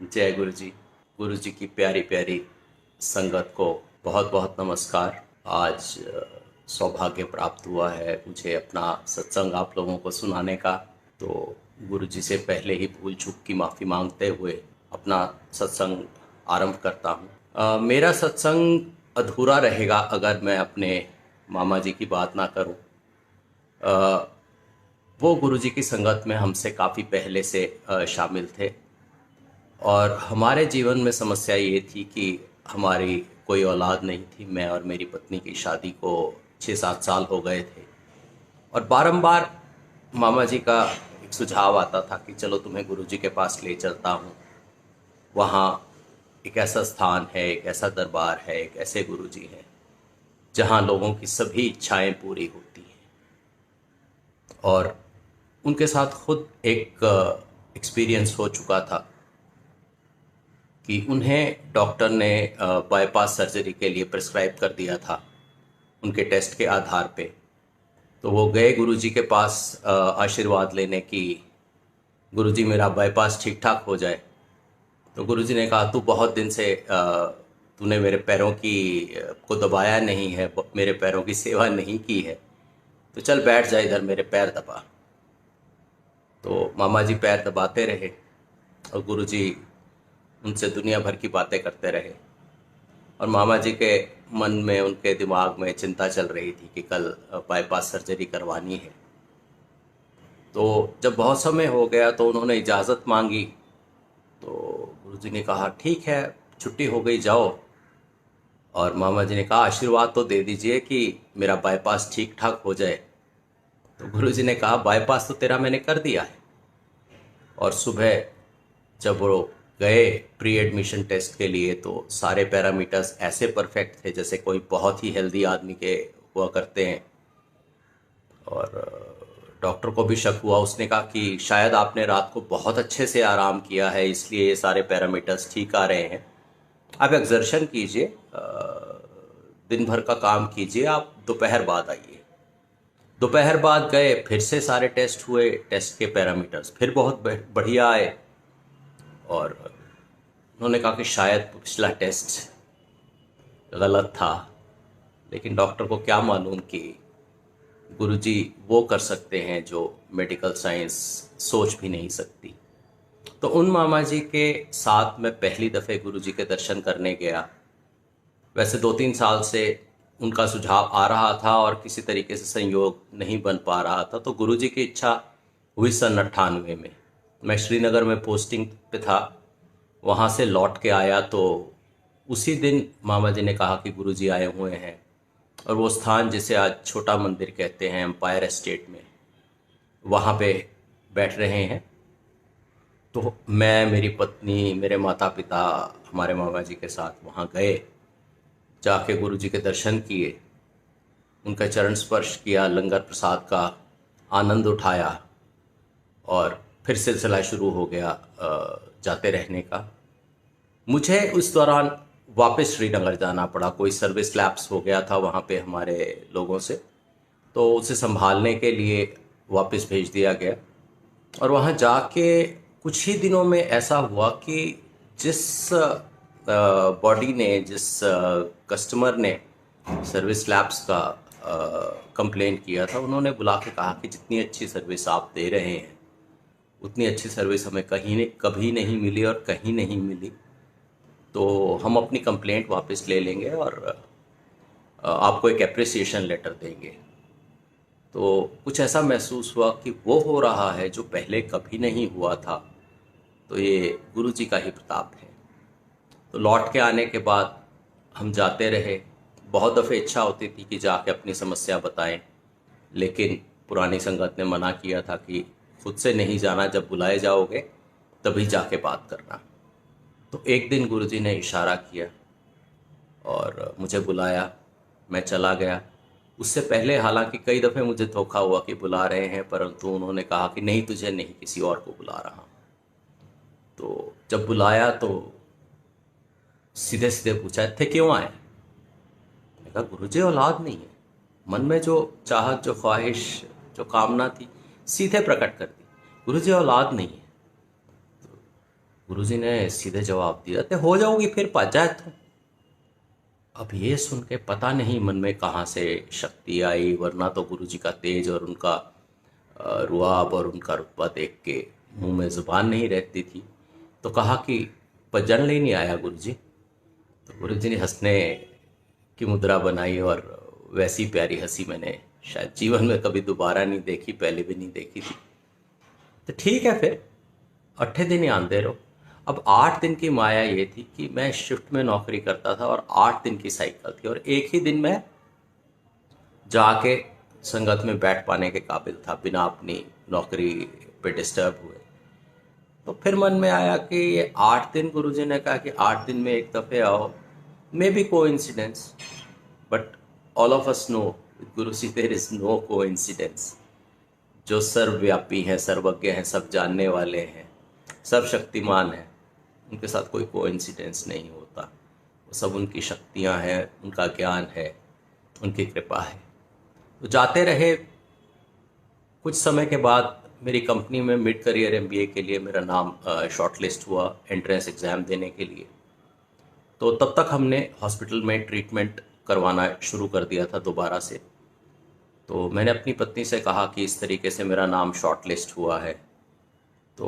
जय गुरु जी। गुरु जी की प्यारी प्यारी संगत को बहुत बहुत नमस्कार। आज सौभाग्य प्राप्त हुआ है मुझे अपना सत्संग आप लोगों को सुनाने का। तो गुरु जी से पहले ही भूल चूक की माफ़ी मांगते हुए अपना सत्संग आरंभ करता हूँ। मेरा सत्संग अधूरा रहेगा अगर मैं अपने मामा जी की बात ना करूँ। वो गुरु जी की संगत में हमसे काफ़ी पहले से शामिल थे और हमारे जीवन में समस्या ये थी कि हमारी कोई औलाद नहीं थी। मैं और मेरी पत्नी की शादी को 6-7 साल हो गए थे और बारंबार मामा जी का एक सुझाव आता था कि चलो तुम्हें गुरु जी के पास ले चलता हूँ। वहाँ एक ऐसा स्थान है, एक ऐसा दरबार है, एक ऐसे गुरु जी हैं जहाँ लोगों की सभी इच्छाएं पूरी होती हैं। और उनके साथ खुद एक एक्सपीरियंस हो चुका था कि उन्हें डॉक्टर ने बाईपास सर्जरी के लिए प्रिस्क्राइब कर दिया था उनके टेस्ट के आधार पे। तो वो गए गुरुजी के पास आशीर्वाद लेने की, गुरुजी मेरा बाईपास ठीक ठाक हो जाए। तो गुरुजी ने कहा तू बहुत दिन से तूने मेरे पैरों की को दबाया नहीं है, मेरे पैरों की सेवा नहीं की है, तो चल बैठ जा इधर, मेरे पैर दबा। तो मामा जी पैर दबाते रहे और गुरुजी उनसे दुनिया भर की बातें करते रहे। और मामा जी के मन में, उनके दिमाग में चिंता चल रही थी कि कल बाईपास सर्जरी करवानी है। तो जब बहुत समय हो गया तो उन्होंने इजाज़त मांगी। तो गुरुजी ने कहा ठीक है, छुट्टी हो गई, जाओ। और मामा जी ने कहा आशीर्वाद तो दे दीजिए कि मेरा बाईपास ठीक ठाक हो जाए। तो गुरुजी ने कहा बाईपास तो तेरा मैंने कर दिया है। और सुबह जब वो गए प्री एडमिशन टेस्ट के लिए तो सारे पैरामीटर्स ऐसे परफेक्ट थे जैसे कोई बहुत ही हेल्दी आदमी के हुआ करते हैं। और डॉक्टर को भी शक हुआ, उसने कहा कि शायद आपने रात को बहुत अच्छे से आराम किया है इसलिए ये सारे पैरामीटर्स ठीक आ रहे हैं। आप एक्सर्शन कीजिए, दिन भर का काम कीजिए, आप दोपहर बाद आइए। दोपहर बाद गए, फिर से सारे टेस्ट हुए, टेस्ट के पैरामीटर्स फिर बहुत बढ़िया आए। और उन्होंने कहा कि शायद पिछला टेस्ट गलत था, लेकिन डॉक्टर को क्या मालूम कि गुरुजी वो कर सकते हैं जो मेडिकल साइंस सोच भी नहीं सकती। तो उन मामा जी के साथ मैं पहली दफ़े गुरुजी के दर्शन करने गया। वैसे 2-3 साल से उनका सुझाव आ रहा था और किसी तरीके से संयोग नहीं बन पा रहा था। तो गुरुजी की इच्छा हुई सन 98 में। मैं श्रीनगर में पोस्टिंग पे था, वहाँ से लौट के आया तो उसी दिन मामा जी ने कहा कि गुरुजी आए हुए हैं। और वो स्थान जिसे आज छोटा मंदिर कहते हैं एम्पायर एस्टेट में, वहाँ पे बैठ रहे हैं। तो मैं, मेरी पत्नी, मेरे माता पिता, हमारे मामा जी के साथ वहाँ गए, जाके गुरु जी के दर्शन किए, उनका चरण स्पर्श किया, लंगर प्रसाद का आनंद उठाया और फिर सिलसिला शुरू हो गया जाते रहने का। मुझे उस दौरान वापस श्रीनगर जाना पड़ा, कोई सर्विस लैप्स हो गया था वहाँ पे हमारे लोगों से, तो उसे संभालने के लिए वापस भेज दिया गया। और वहाँ जाके कुछ ही दिनों में ऐसा हुआ कि जिस बॉडी ने, जिस कस्टमर ने सर्विस लैब्स का कंप्लेन किया था, उन्होंने बुला के कहा कि जितनी अच्छी सर्विस आप दे रहे हैं उतनी अच्छी सर्विस हमें कहीं नहीं, कभी नहीं मिली और कहीं नहीं मिली। तो हम अपनी कंप्लेंट वापस ले लेंगे और आपको एक एप्रिसिएशन लेटर देंगे। तो कुछ ऐसा महसूस हुआ कि वो हो रहा है जो पहले कभी नहीं हुआ था। तो ये गुरु जी का ही प्रताप है। तो लौट के आने के बाद हम जाते रहे। बहुत दफ़े इच्छा होती थी कि जाके अपनी समस्या बताएं, लेकिन पुरानी संगत ने मना किया था कि खुद से नहीं जाना, जब बुलाए जाओगे तभी जाके बात करना। तो एक दिन गुरु जी ने इशारा किया और मुझे बुलाया, मैं चला गया। उससे पहले हालांकि कई दफ़े मुझे धोखा हुआ कि बुला रहे हैं, परंतु उन्होंने कहा कि नहीं, तुझे नहीं, किसी और को बुला रहा हूँ। तो जब बुलाया तो सीधे सीधे पूछा थे क्यों आए। मैंने कहा गुरुजी औलाद नहीं है। मन में जो चाहत, जो ख्वाहिश, जो कामना थी, सीधे प्रकट कर दी, गुरुजी औलाद नहीं है। गुरुजी ने सीधे जवाब दिया, ते हो जाओगी फिर पंचायत तुम। अब ये सुन के पता नहीं मन में कहाँ से शक्ति आई, वरना तो गुरुजी का तेज और उनका रुआब और उनका रुतबा देख के मुंह में ज़ुबान नहीं रहती थी। तो कहा कि भजन ले नहीं आया गुरुजी। तो गुरुजी ने हंसने की मुद्रा बनाई, और वैसी प्यारी हंसी मैंने शायद जीवन में कभी दोबारा नहीं देखी, पहले भी नहीं देखी थी। तो ठीक है फिर, 8 दिन ही आंदे रहो। अब 8 दिन की माया ये थी कि मैं शिफ्ट में नौकरी करता था और 8 दिन की साइकिल थी, और एक ही दिन में जाके संगत में बैठ पाने के काबिल था बिना अपनी नौकरी पे डिस्टर्ब हुए। तो फिर मन में आया कि ये 8 दिन, गुरुजी ने कहा कि 8 दिन में एक दफ़े आओ, may be coincidence, but all of us know Guruji there is no coincidence. जो सर्वव्यापी हैं, सर्वज्ञ हैं, सब जानने वाले हैं, सब शक्तिमान हैं, उनके साथ कोई कोइंसिडेंस नहीं होता। वो सब उनकी शक्तियां हैं, उनका ज्ञान है, उनकी कृपा है। तो जाते रहे। कुछ समय के बाद मेरी कंपनी में मिड करियर एमबीए के लिए मेरा नाम शॉर्टलिस्ट हुआ एंट्रेंस एग्ज़ाम देने के लिए। तो तब तक हमने हॉस्पिटल में ट्रीटमेंट करवाना शुरू कर दिया था दोबारा से। तो मैंने अपनी पत्नी से कहा कि इस तरीके से मेरा नाम शॉर्टलिस्ट हुआ है। तो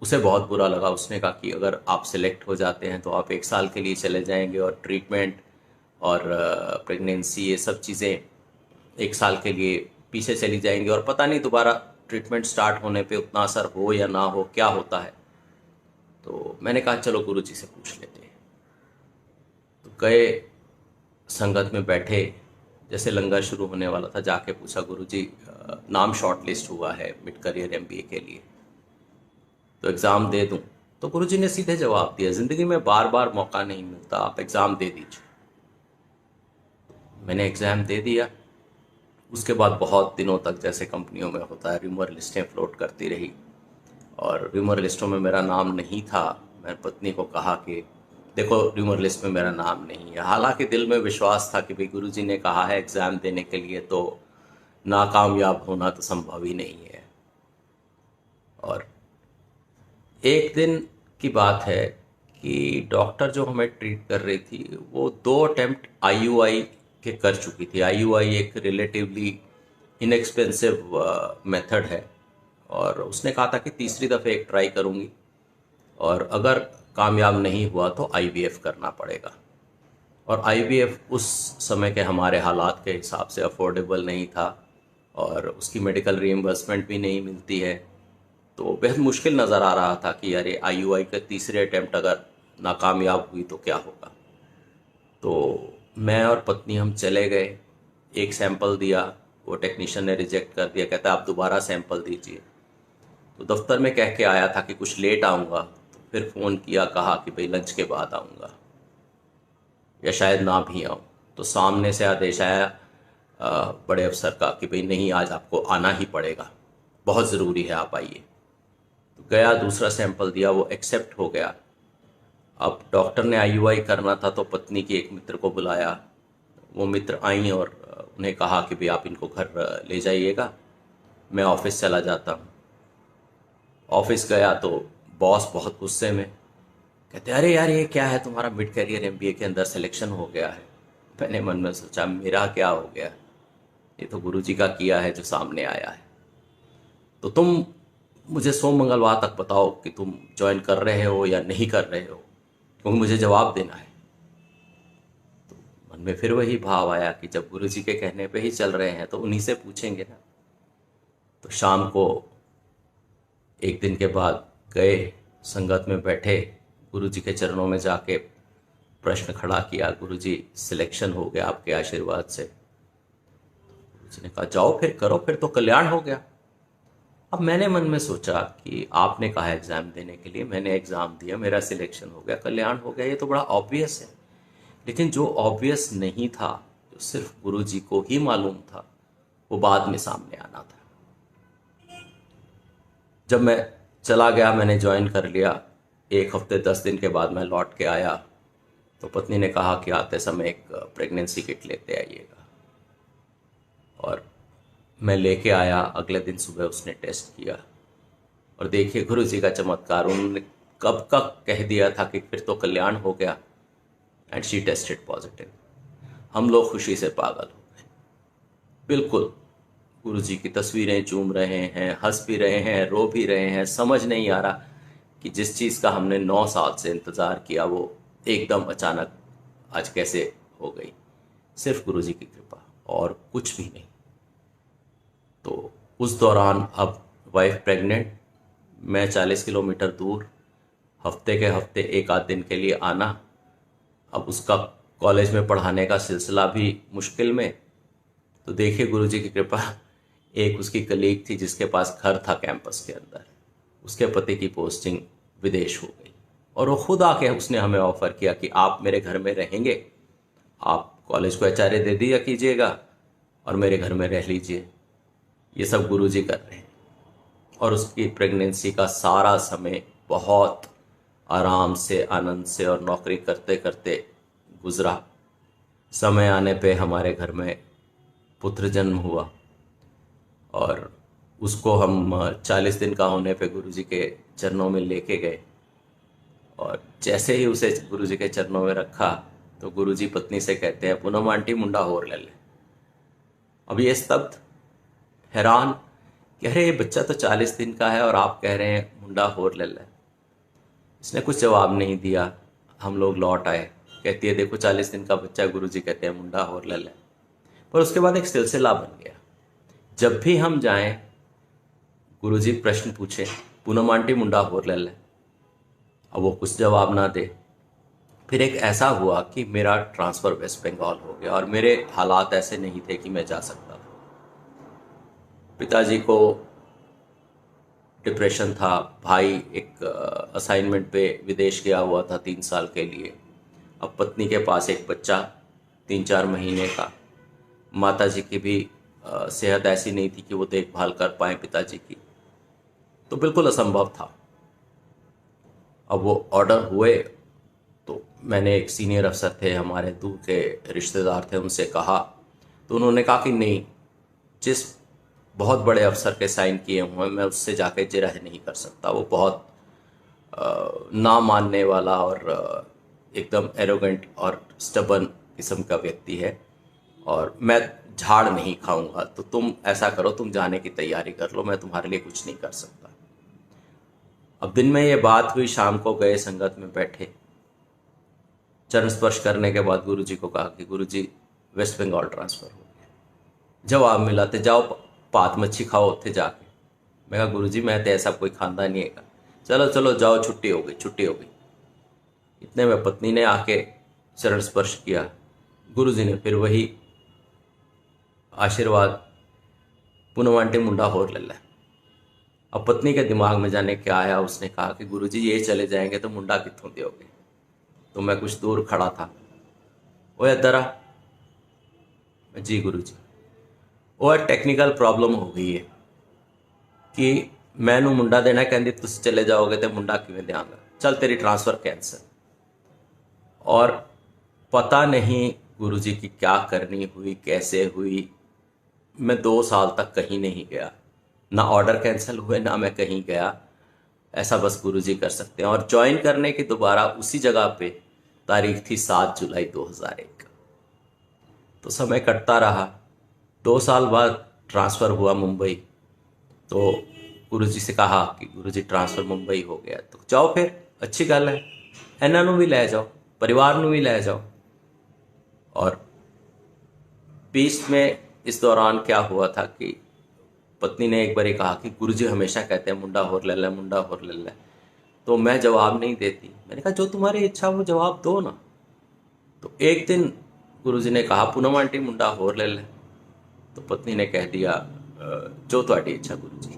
उसे बहुत बुरा लगा। उसने कहा कि अगर आप सिलेक्ट हो जाते हैं तो आप 1 साल के लिए चले जाएंगे, और ट्रीटमेंट और प्रेगनेंसी ये सब चीज़ें 1 साल के लिए पीछे चली जाएंगी, और पता नहीं दोबारा ट्रीटमेंट स्टार्ट होने पे उतना असर हो या ना हो, क्या होता है। तो मैंने कहा चलो गुरुजी से पूछ लेते हैं। तो गए, संगत में बैठे, जैसे लंगर शुरू होने वाला था जाके पूछा, गुरुजी नाम शॉर्ट लिस्ट हुआ है मिड करियर एमबीए के लिए, तो एग्ज़ाम दे दूं? तो गुरुजी ने सीधे जवाब दिया, ज़िंदगी में बार बार मौका नहीं मिलता, आप एग्ज़ाम दे दीजिए। मैंने एग्ज़ाम दे दिया। उसके बाद बहुत दिनों तक, जैसे कंपनियों में होता है, र्यूमर लिस्टें फ्लोट करती रही, और र्यूमर लिस्टों में मेरा नाम नहीं था। मैंने पत्नी को कहा कि देखो र्यूमर लिस्ट में मेरा नाम नहीं है। हालांकि दिल में विश्वास था कि भाई गुरुजी ने कहा है एग्ज़ाम देने के लिए, तो नाकामयाब होना तो संभव ही नहीं है। और एक दिन की बात है कि डॉक्टर जो हमें ट्रीट कर रही थी वो 2 अटेम्प्ट आईयूआई के कर चुकी थी। आईयूआई एक रिलेटिवली इनएक्सपेंसिव मेथड है, और उसने कहा था कि तीसरी दफ़े एक ट्राई करूँगी, और अगर कामयाब नहीं हुआ तो आईवीएफ करना पड़ेगा। और आईवीएफ उस समय के हमारे हालात के हिसाब से अफोर्डेबल नहीं था, और उसकी मेडिकल रीइंबर्समेंट भी नहीं मिलती है। तो बेहद मुश्किल नज़र आ रहा था कि यार आईयूआई का तीसरे अटैम्प्ट अगर नाकामयाब हुई तो क्या होगा। तो मैं और पत्नी हम चले गए, एक सैंपल दिया, वो टेक्नीशियन ने रिजेक्ट कर दिया, कहता आप दोबारा सैंपल दीजिए। तो दफ्तर में कह के आया था कि कुछ लेट आऊँगा, तो फिर फ़ोन किया, कहा कि भाई लंच के बाद आऊँगा या शायद ना भी आऊँ। तो सामने से आदेश आया बड़े अफसर का कि भाई नहीं, आज आपको आना ही पड़ेगा, बहुत ज़रूरी है, आप आइए। तो गया, दूसरा सैंपल दिया, वो एक्सेप्ट हो गया। अब डॉक्टर ने आईयूआई करना था, तो पत्नी की एक मित्र को बुलाया। वो मित्र आई और उन्हें कहा कि भाई आप इनको घर ले जाइएगा, मैं ऑफिस चला जाता हूँ। ऑफिस गया तो बॉस बहुत गुस्से में, कहते अरे यार ये क्या है, तुम्हारा मिड करियर एमबीए के अंदर सिलेक्शन हो गया है। मैंने मन में सोचा मेरा क्या हो गया, ये तो गुरुजी का किया है जो सामने आया है। तो तुम मुझे सोम मंगलवार तक बताओ कि तुम ज्वाइन कर रहे हो या नहीं कर रहे हो, क्योंकि मुझे जवाब देना है। तो मन में फिर वही भाव आया कि जब गुरुजी के कहने पे ही चल रहे हैं तो उन्हीं से पूछेंगे ना। तो शाम को एक दिन के बाद गए, संगत में बैठे, गुरुजी के चरणों में जाके प्रश्न खड़ा किया, गुरुजी सिलेक्शन हो गया आपके आशीर्वाद से। गुरुजी ने कहा जाओ फिर करो, फिर तो कल्याण हो गया। अब मैंने मन में सोचा कि आपने कहा एग्ज़ाम देने के लिए, मैंने एग्ज़ाम दिया, मेरा सिलेक्शन हो गया, कल्याण हो गया, ये तो बड़ा ऑब्वियस है। लेकिन जो ऑब्वियस नहीं था, जो सिर्फ गुरुजी को ही मालूम था, वो बाद में सामने आना था। जब मैं चला गया, मैंने ज्वाइन कर लिया, 1 हफ्ते 10 दिन के बाद मैं लौट के आया, तो पत्नी ने कहा कि आते समय एक प्रेगनेंसी किट लेते आइएगा। और मैं लेके आया। अगले दिन सुबह उसने टेस्ट किया, और देखिए गुरुजी का चमत्कार, उन्होंने कब का कह दिया था कि फिर तो कल्याण हो गया, एंड शी टेस्टेड पॉजिटिव। हम लोग खुशी से पागल हो गए। बिल्कुल गुरु जी की तस्वीरें चूम रहे हैं, हंस भी रहे हैं, रो भी रहे हैं। समझ नहीं आ रहा कि जिस चीज़ का हमने 9 साल से इंतज़ार किया वो एकदम अचानक आज कैसे हो गई। सिर्फ गुरु जी की कृपा और कुछ भी नहीं। तो उस दौरान अब वाइफ प्रेग्नेंट, मैं 40 किलोमीटर दूर, हफ्ते के हफ्ते एक आध दिन के लिए आना। अब उसका कॉलेज में पढ़ाने का सिलसिला भी मुश्किल में। तो देखिए गुरु जी की कृपा, एक उसकी कलीग थी जिसके पास घर था कैंपस के अंदर, उसके पति की पोस्टिंग विदेश हो गई, और वो खुद आके उसने हमें ऑफर किया कि आप मेरे घर में रहेंगे, आप कॉलेज को एचआरए दे दिया कीजिएगा और मेरे घर में रह लीजिए। ये सब गुरुजी कर रहे हैं। और उसकी प्रेगनेंसी का सारा समय बहुत आराम से, आनंद से और नौकरी करते करते गुजरा। समय आने पे हमारे घर में पुत्र जन्म हुआ और उसको हम 40 दिन का होने पे गुरुजी के चरणों में लेके गए। और जैसे ही उसे गुरुजी के चरणों में रखा तो गुरुजी पत्नी से कहते हैं, पूनम आंटी मुंडा होर ले ले। अब ये स्तब्ध, हैरान कि अरे ये बच्चा तो 40 दिन का है और आप कह रहे हैं मुंडा होर ले ले। इसने कुछ जवाब नहीं दिया। हम लोग लौट आए। कहती है देखो 40 दिन का बच्चा, गुरुजी कहते हैं मुंडा होर ले ले। पर उसके बाद एक सिलसिला बन गया। जब भी हम जाएं गुरुजी प्रश्न पूछे, पूनम आंटी मुंडा होर ले ले, अब वो कुछ जवाब ना दे। फिर एक ऐसा हुआ कि मेरा ट्रांसफ़र वेस्ट बंगाल हो गया और मेरे हालात ऐसे नहीं थे कि मैं जा सकता था। पिताजी को डिप्रेशन था, भाई एक असाइनमेंट पे विदेश गया हुआ था 3 साल के लिए। अब पत्नी के पास एक बच्चा 3-4 महीने का, माता जी की भी सेहत ऐसी नहीं थी कि वो देखभाल कर पाए पिताजी की, तो बिल्कुल असंभव था। अब वो ऑर्डर हुए तो मैंने, एक सीनियर अफसर थे हमारे, दूर के रिश्तेदार थे, उनसे कहा तो उन्होंने कहा कि नहीं, जिस बहुत बड़े अफसर के साइन किए हुए हैं मैं उससे जाके जिरह नहीं कर सकता। वो बहुत ना मानने वाला और एकदम एरोगेंट और स्टबन किस्म का व्यक्ति है और मैं झाड़ नहीं खाऊंगा। तो तुम ऐसा करो, तुम जाने की तैयारी कर लो, मैं तुम्हारे लिए कुछ नहीं कर सकता। अब दिन में ये बात हुई, शाम को गए, संगत में बैठे, चरण स्पर्श करने के बाद गुरुजी को कहा कि गुरुजी वेस्ट बंगाल ट्रांसफ़र हो गया। जवाब मिला तो जाओ पात मच्छी खाओ उत्थे जाके। मैं कहा गुरुजी मैं तो ऐसा कोई खांदा नहीं है। चलो चलो जाओ, छुट्टी हो गई, छुट्टी हो गई। इतने में पत्नी ने आके चरण स्पर्श किया। गुरुजी ने फिर वही आशीर्वाद, पूनम आंटी मुंडा होर ले ले। अब पत्नी के दिमाग में जाने क्या आया, उसने कहा कि गुरुजी ये चले जाएंगे तो मुंडा कित्थों दोगे। तो मैं कुछ दूर खड़ा था। ओए अदरा, जी गुरुजी, और टेक्निकल प्रॉब्लम हो गई है कि मैनू मुंडा देना, कहती तुम चले जाओगे तो मुंडा किवें देंगा, चल तेरी ट्रांसफ़र कैंसिल। और पता नहीं गुरुजी की क्या करनी हुई, कैसे हुई। मैं 2 साल तक कहीं नहीं गया, ना ऑर्डर कैंसिल हुए ना मैं कहीं गया। ऐसा बस गुरुजी कर सकते हैं। और ज्वाइन करने की दोबारा उसी जगह पे तारीख थी 7 जुलाई 2001। तो समय कटता रहा। 2 साल बाद ट्रांसफ़र हुआ मुंबई। तो गुरुजी से कहा कि गुरुजी ट्रांसफ़र मुंबई हो गया, तो जाओ फिर, अच्छी गल है, इन्हों भी लै जाओ, परिवार नू भी लै जाओ। और बीच में इस दौरान क्या हुआ था कि पत्नी ने एक बार कहा कि गुरुजी हमेशा कहते हैं मुंडा होर ले ले, मुंडा होर ले ले। तो मैं जवाब नहीं देती। मैंने कहा जो तुम्हारी इच्छा वो जवाब दो ना। तो एक दिन गुरुजी ने कहा पूनम आंटी मुंडा होर ले ले। तो पत्नी ने कह दिया जो तुम्हारी इच्छा गुरुजी।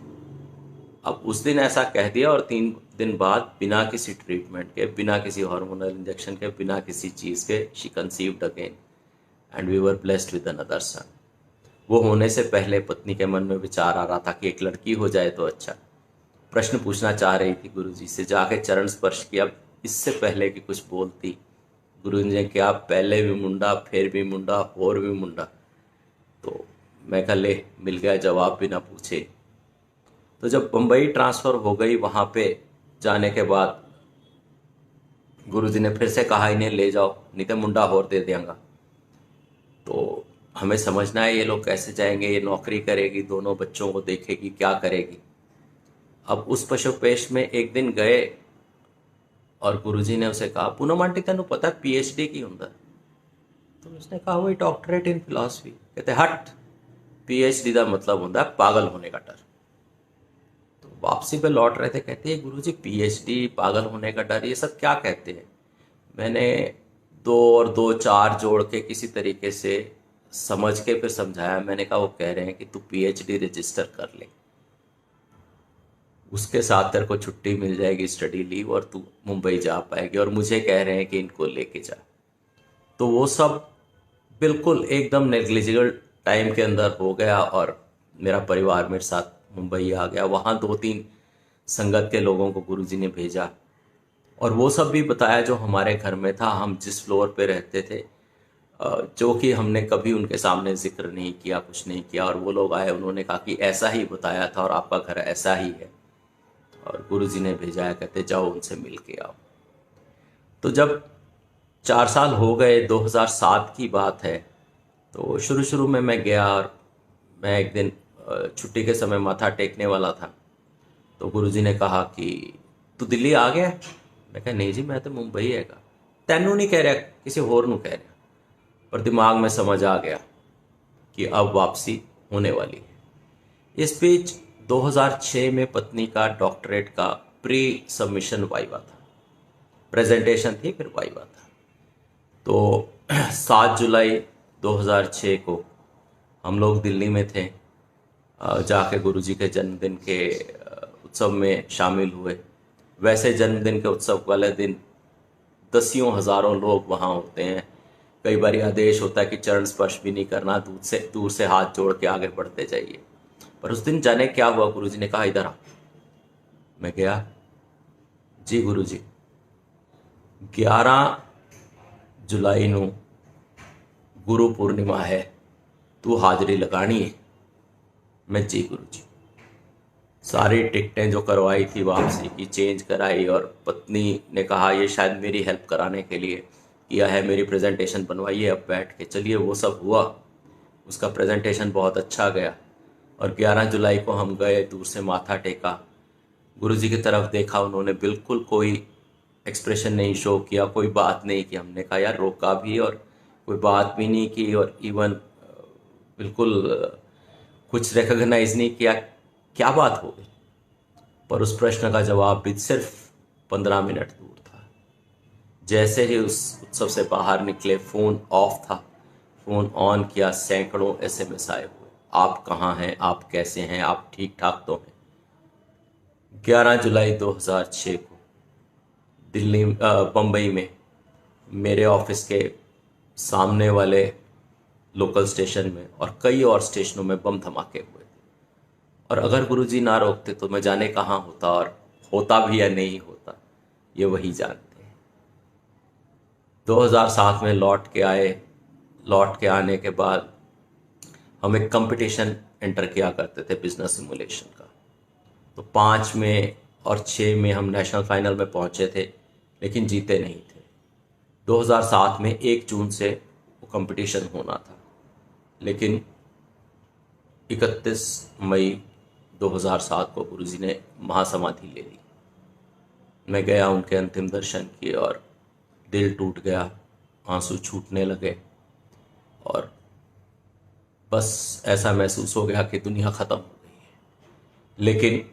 अब उस दिन ऐसा कह दिया और 3 दिन बाद बिना किसी ट्रीटमेंट के, बिना किसी हार्मोनल इंजेक्शन के, बिना किसी चीज़ के, she conceived again and we were blessed with another son. वो होने से पहले पत्नी के मन में विचार आ रहा था कि एक लड़की हो जाए तो अच्छा। प्रश्न पूछना चाह रही थी गुरुजी से, जाके चरण स्पर्श किया। इससे पहले कि कुछ बोलती, गुरुजी ने क्या, पहले भी मुंडा, फिर भी मुंडा, और भी मुंडा। तो मैं कहा ले, मिल गया जवाब बिना पूछे। तो जब बम्बई ट्रांसफ़र हो गई, वहाँ पे जाने के बाद गुरुजी ने फिर से कहा इन्हें ले जाओ, नहीं तो मुंडा और दे देंगा। तो हमें समझना है ये लोग कैसे जाएंगे, ये नौकरी करेगी, दोनों बच्चों को देखेगी, क्या करेगी। अब उस पशुपेश में एक दिन गए और गुरुजी ने उसे कहा, पूनम आंटी तेन पता पीएचडी की होंगे? तो उसने कहा वही डॉक्टरेट इन फिलॉसफी। कहते हट, पीएचडी का मतलब होता है पागल होने का डर। तो वापसी पे लौट रहे थे, कहते हैं गुरुजी पीएचडी, पागल होने का डर, ये सब क्या कहते हैं? मैंने 2 और 2 4 जोड़ के किसी तरीके से समझ के फिर समझाया। मैंने कहा वो कह रहे हैं कि तू पीएचडी रजिस्टर कर ले, उसके साथ तेरे को छुट्टी मिल जाएगी, स्टडी लीव, और तू मुंबई जा पाएगी, और मुझे कह रहे हैं कि इनको लेके जा। तो वो सब बिल्कुल एकदम नेग्लिजिबल टाइम के अंदर हो गया और मेरा परिवार मेरे साथ मुंबई आ गया। वहाँ 2 3 संगत के लोगों को गुरुजी ने भेजा और वो सब भी बताया जो हमारे घर में था, हम जिस फ्लोर पे रहते थे, जो कि हमने कभी उनके सामने जिक्र नहीं किया, कुछ नहीं किया। और वो लोग आए, उन्होंने कहा कि ऐसा ही बताया था और आपका घर ऐसा ही है, और गुरुजी ने भेजा है, कहते जाओ उनसे मिल के आओ। तो जब 4 साल हो गए, 2007 की बात है, तो शुरू शुरू में मैं गया और मैं एक दिन छुट्टी के समय माथा टेकने वाला था। तो गुरुजी ने कहा कि तू दिल्ली आ गया? मैं कहा नहीं जी, मैं तो मुंबई हैगा। तैनू नहीं कह रहा, किसी होर नू कह रहा। पर दिमाग में समझ आ गया कि अब वापसी होने वाली है। इस बीच 2006 में पत्नी का डॉक्टरेट का प्री सबमिशन वाइवा था, प्रेजेंटेशन थी, फिर वाइवा था। तो 7 जुलाई 2006 को हम लोग दिल्ली में थे, जाके गुरुजी के जन्मदिन के उत्सव में शामिल हुए। वैसे जन्मदिन के उत्सव वाले दिन दसियों हजारों लोग वहाँ होते हैं। कई बार आदेश होता है कि चरण स्पर्श भी नहीं करना, दूर से हाथ जोड़ के आगे बढ़ते जाइए। पर उस दिन जाने क्या हुआ, गुरुजी ने कहा इधर आ। मैं गया, जी गुरुजी 11 जुलाई ਨੂੰ गुरु पूर्णिमा है, तू हाजिरी लगानी है। मैं जी गुरुजी। सारी टिकटें जो करवाई थी वापसी की चेंज कराई, और पत्नी ने कहा ये शायद मेरी हेल्प कराने के लिए किया है, मेरी प्रेजेंटेशन बनवाइए अब बैठ के। चलिए वो सब हुआ, उसका प्रेजेंटेशन बहुत अच्छा गया। और 11 जुलाई को हम गए, दूर से माथा टेका, गुरुजी की तरफ देखा, उन्होंने बिल्कुल कोई एक्सप्रेशन नहीं शो किया, कोई बात नहीं की। हमने कहा यार, रोका भी और कोई बात भी नहीं की, और इवन बिल्कुल कुछ रिकॉग्नाइज नहीं किया, क्या बात हो गई? पर उस प्रश्न का जवाब भी सिर्फ 15 मिनट दूर था। जैसे ही उस उत्सव से बाहर निकले, फ़ोन ऑफ था, फ़ोन ऑन किया, सैकड़ों एसएमएस आए हुए, आप कहाँ हैं, आप कैसे हैं, आप ठीक ठाक तो हैं। 11 जुलाई 2006 को दिल्ली बम्बई में मेरे ऑफिस के सामने वाले लोकल स्टेशन में और कई और स्टेशनों में बम धमाके हुए। और अगर गुरुजी ना रोकते तो मैं जाने कहाँ होता, और होता भी या नहीं होता ये वही जानते हैं। 2007 में लौट के आए। लौट के आने के बाद हम एक कंपटीशन एंटर किया करते थे बिजनेस सिमुलेशन का। तो 5 में और 6 में हम नेशनल फाइनल में पहुंचे थे, लेकिन जीते नहीं थे। 2007 में 1 जून से वो कंपटीशन होना था, लेकिन 31 मई 2007 को गुरुजी ने महासमाधि ले ली। मैं गया, उनके अंतिम दर्शन किए और दिल टूट गया, आंसू छूटने लगे, और बस ऐसा महसूस हो गया कि दुनिया ख़त्म हो गई है। लेकिन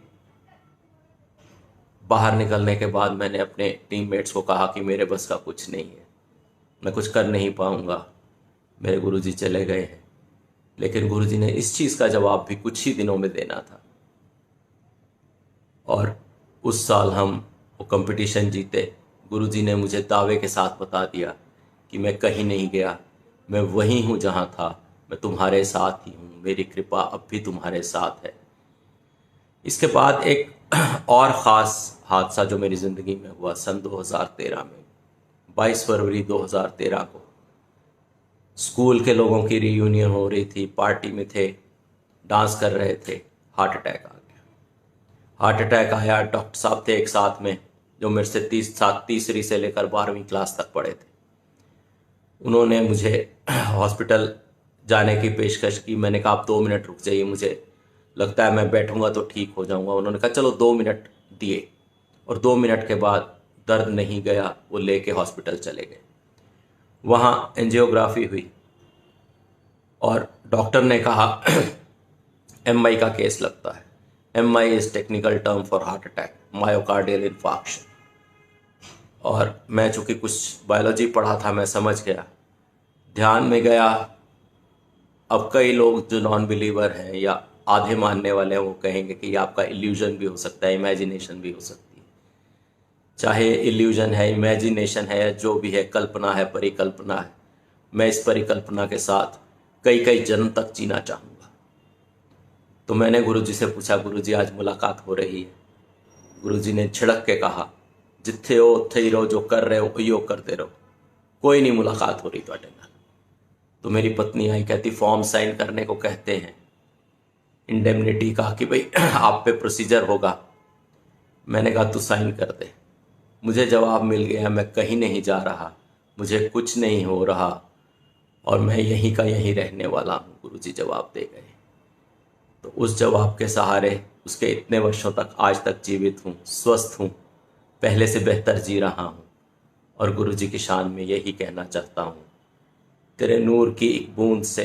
बाहर निकलने के बाद मैंने अपने टीममेट्स को कहा कि मेरे बस का कुछ नहीं है, मैं कुछ कर नहीं पाऊंगा, मेरे गुरुजी चले गए हैं। लेकिन गुरुजी ने इस चीज़ का जवाब भी कुछ ही दिनों में देना था, और उस साल हम वो कंपटीशन जीते। गुरुजी ने मुझे दावे के साथ बता दिया कि मैं कहीं नहीं गया, मैं वहीं हूँ जहाँ था, मैं तुम्हारे साथ ही हूँ, मेरी कृपा अब भी तुम्हारे साथ है। इसके बाद एक और ख़ास हादसा जो मेरी ज़िंदगी में हुआ सन 2013 में, 22 फरवरी 2013 को स्कूल के लोगों की रीयूनियन हो रही थी, पार्टी में थे, डांस कर रहे थे, हार्ट अटैक आ गया। हार्ट अटैक आया, डॉक्टर साहब थे एक साथ में, जो मेरे से तीसरी से लेकर 12वीं क्लास तक पढ़े थे। उन्होंने मुझे हॉस्पिटल जाने की पेशकश की। मैंने कहा आप 2 मिनट रुक जाइए, मुझे लगता है मैं बैठूंगा तो ठीक हो जाऊंगा। उन्होंने कहा चलो 2 मिनट दिए, और 2 मिनट के बाद दर्द नहीं गया, वो लेके हॉस्पिटल चले गए। वहाँ एंजियोग्राफी हुई और डॉक्टर ने कहा एमआई का केस लगता है। MI is technical term for heart attack, myocardial infarction. और मैं चूंकि कुछ बायोलॉजी पढ़ा था, मैं समझ गया, ध्यान में गया। अब कई लोग जो नॉन बिलीवर हैं या आधे मानने वाले हैं, वो कहेंगे कि ये आपका इल्यूजन भी हो सकता है, इमेजिनेशन भी हो सकती है। चाहे इल्यूजन है, इमेजिनेशन है, या जो भी है, कल्पना है, परिकल्पना है, मैं इस परिकल्पना के साथ कई कई जन्म तक जीना चाहूँगा। तो मैंने गुरुजी से पूछा, गुरुजी आज मुलाकात हो रही है। गुरुजी ने छिड़क के कहा, जिथे हो उत्थे ही रहो, जो कर रहे हो उयो करते रहो, कोई नहीं मुलाकात हो रही ਤੁਹਾਡੇ ਨਾਲ। तो मेरी पत्नी आई, कहती फॉर्म साइन करने को कहते हैं इंडेमनिटी का, कि भाई आप पे प्रोसीजर होगा। मैंने कहा तू साइन कर दे, मुझे जवाब मिल गया, मैं कहीं नहीं जा रहा, मुझे कुछ नहीं हो रहा, और मैं यहीं का यहीं रहने वाला हूँ। गुरुजी जवाब दे गए। तो उस जवाब के सहारे उसके इतने वर्षों तक आज तक जीवित हूँ, स्वस्थ हूँ, पहले से बेहतर जी रहा हूँ। और गुरुजी की शान में यही कहना चाहता हूँ, तेरे नूर की एक बूंद से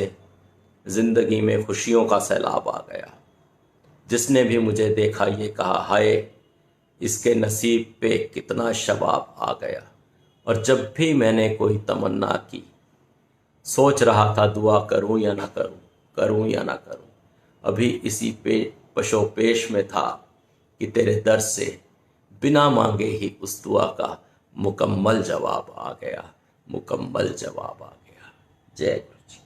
जिंदगी में खुशियों का सैलाब आ गया। जिसने भी मुझे देखा ये कहा, हाय इसके नसीब पे कितना शबाब आ गया। और जब भी मैंने कोई तमन्ना की, सोच रहा था दुआ करूं या ना करूं, करूं या ना करूं, अभी इसी पे पशोपेश में था कि तेरे दर से बिना मांगे ही उस दुआ का मुकम्मल जवाब आ गया, मुकम्मल जवाब आ गया। जय गुरु जी।